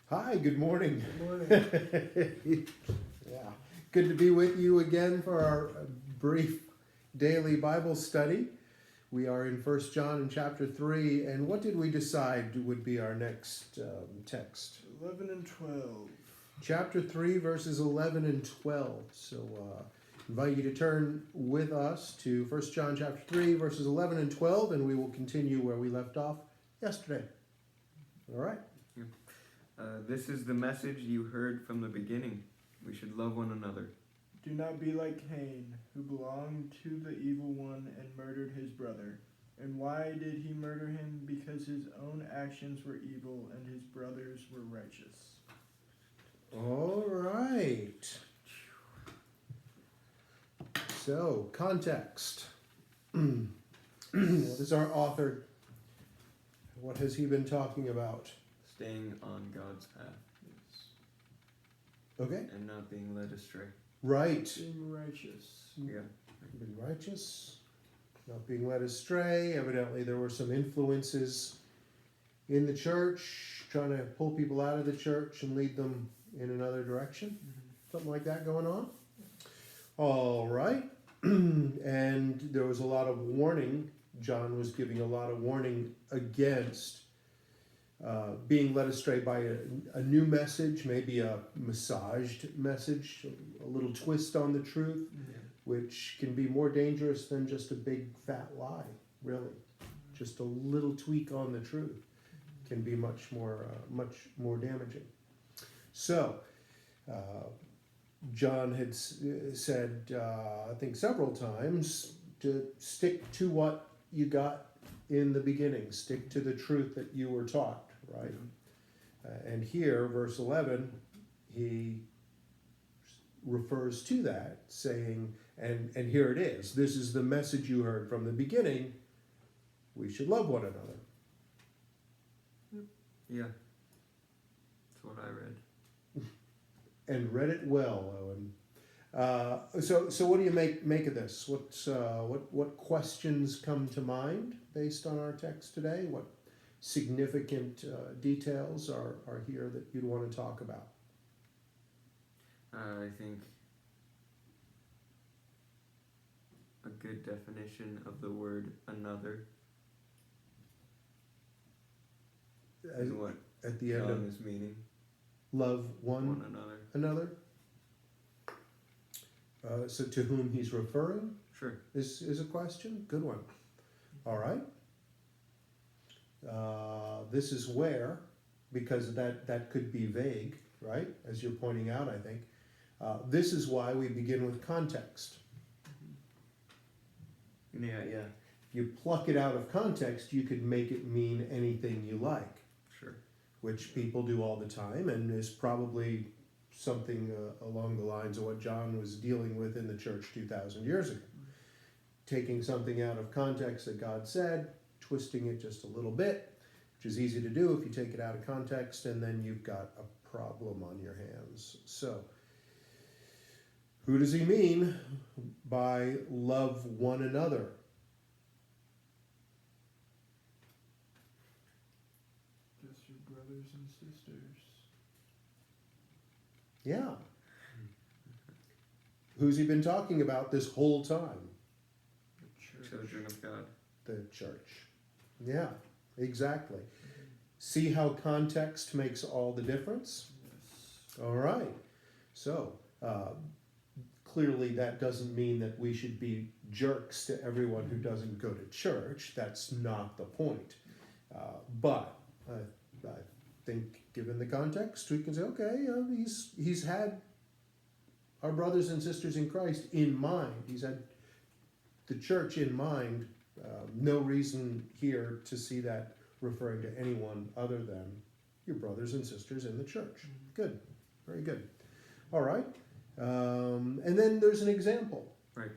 Hi, good morning. Good morning. Yeah, good to be with you again for our brief daily Bible study. We are in 1 John in chapter 3, and what did we decide would be our next text? 11 and 12. Chapter 3, verses 11 and 12. So invite you to turn with us to 1 John chapter 3, verses 11 and 12, and we will continue where we left off yesterday. All right. This is the message you heard from the beginning. We should love one another. Do not be like Cain, who belonged to the evil one and murdered his brother. And why did he murder him? Because his own actions were evil and his brothers were righteous. All right. So, context. What is our author? What has he been talking about? Staying on God's path Okay. and not being led astray. Right. Being righteous. Yeah. Being righteous, not being led astray. Evidently, there were some influences in the church trying to pull people out of the church and lead them in another direction. Something like that going on. All right. And there was a lot of warning. John was giving a lot of warning against being led astray by a new message, maybe a massaged message, a little twist on the truth, which can be more dangerous than just a big fat lie, really. Just a little tweak on the truth can be much more damaging. So, John had said, I think several times, to stick to what you got in the beginning, stick to the truth that you were taught, right? And here, verse 11, he refers to that, saying, and here it is, this is the message you heard from the beginning, we should love one another. Yeah. That's what I read. And read it well, Owen. So what do you make of this? What questions come to mind based on our text today? What significant details are here that you'd want to talk about? I think a good definition of the word another is what At the end John of is meaning. love One another. another? So to whom he's referring Sure. is a question. Good one. All right. This is where, because that could be vague, right? As you're pointing out, I think. This is why we begin with context. Yeah. If you pluck it out of context, you could make it mean anything you like, Sure. which people do all the time, and is probably something along the lines of what John was dealing with in the church 2,000 years ago. Taking something out of context that God said, twisting it just a little bit, which is easy to do if you take it out of context, and then you've got a problem on your hands. So, who does he mean by love one another? Just your brothers and sisters. Yeah. Who's he been talking about this whole time? The church. Children of God. The church. Yeah, exactly. See how context makes all the difference? Yes. All right. So, clearly that doesn't mean that we should be jerks to everyone who doesn't go to church. That's not the point. But I think given the context, we can say, okay, he's had our brothers and sisters in Christ in mind. He's had the church in mind. No reason here to see that referring to anyone other than your brothers and sisters in the church. Good. Very good. All right. And then there's an example. Right.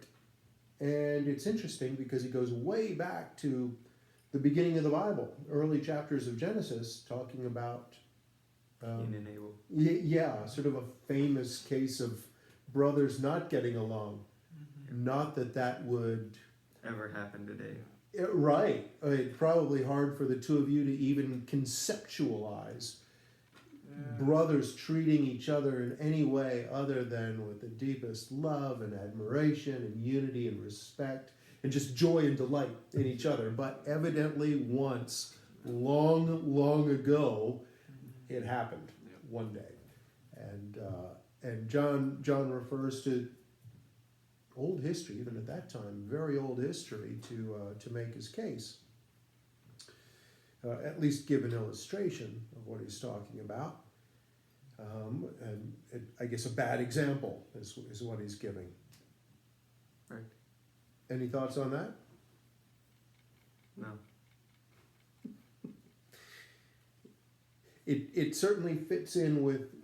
And it's interesting because he goes way back to the beginning of the Bible, early chapters of Genesis, talking about Cain and Abel. yeah, sort of a famous case of brothers not getting along. Not that would Ever happen today. right. It's probably hard for the two of you to even conceptualize brothers treating each other in any way other than with the deepest love and admiration and unity and respect and just joy and delight in each other. But evidently once, long ago, it happened one day. And John refers to old history, even at that time, very old history, to make his case. At least give an illustration of what he's talking about. I guess a bad example is what he's giving. Right. Any thoughts on that? No. It certainly fits in with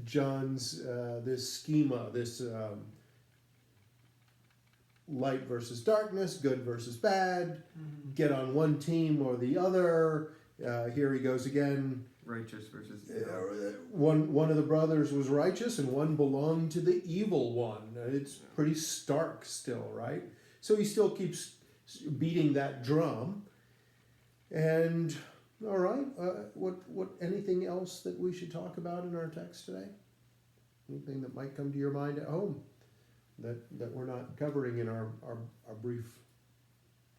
John's this schema, this light versus darkness, good versus bad, get on one team or the other. Here he goes again. Righteous versus One of the brothers was righteous and one belonged to the evil one. It's pretty stark still, right? So he still keeps beating that drum. And all right, what anything else that we should talk about in our text today? Anything that might come to your mind at home that we're not covering in our brief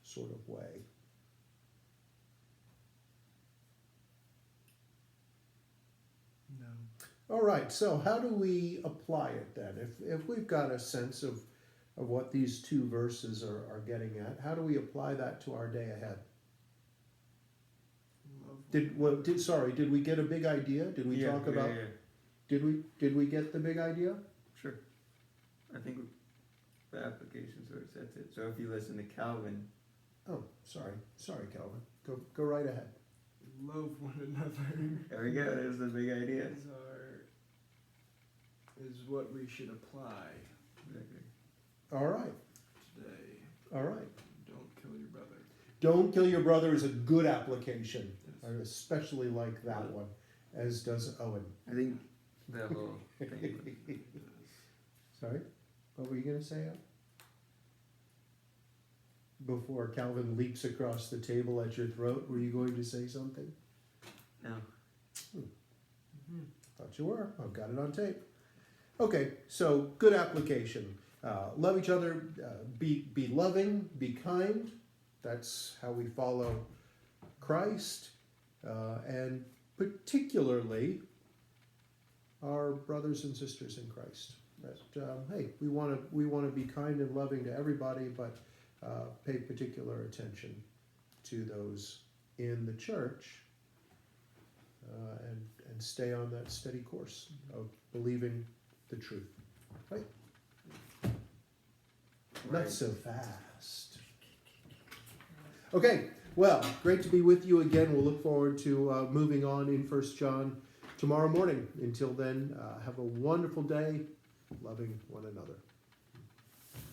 sort of way? No. All right, so how do we apply it then? If we've got a sense of what these two verses are getting at, how do we apply that to our day ahead? Did we get a big idea? Did we talk about? Yeah. Did we get the big idea? Sure. I think the application sort of sets it. So if you listen to Calvin, Oh, sorry, Calvin. Go right ahead. Love one another. there we go. There's the big idea. Is what we should apply Exactly. All right, today. all right. Don't kill your brother. Don't kill your brother is a good application. I especially like that one, as does Owen. I think the whole thing. Sorry, what were you going to say, Owen? Before Calvin leaps across the table at your throat, were you going to say something? No. Thought you were. I've got it on tape. Okay, so good application. Love each other, be loving, be kind. That's how we follow Christ, and particularly our brothers and sisters in Christ. That hey, we want to be kind and loving to everybody, but pay particular attention to those in the church, and stay on that steady course of believing the truth. Right? Not so fast. Okay, well, great to be with you again. We'll look forward to moving on in 1 John tomorrow morning. Until then, have a wonderful day, loving one another.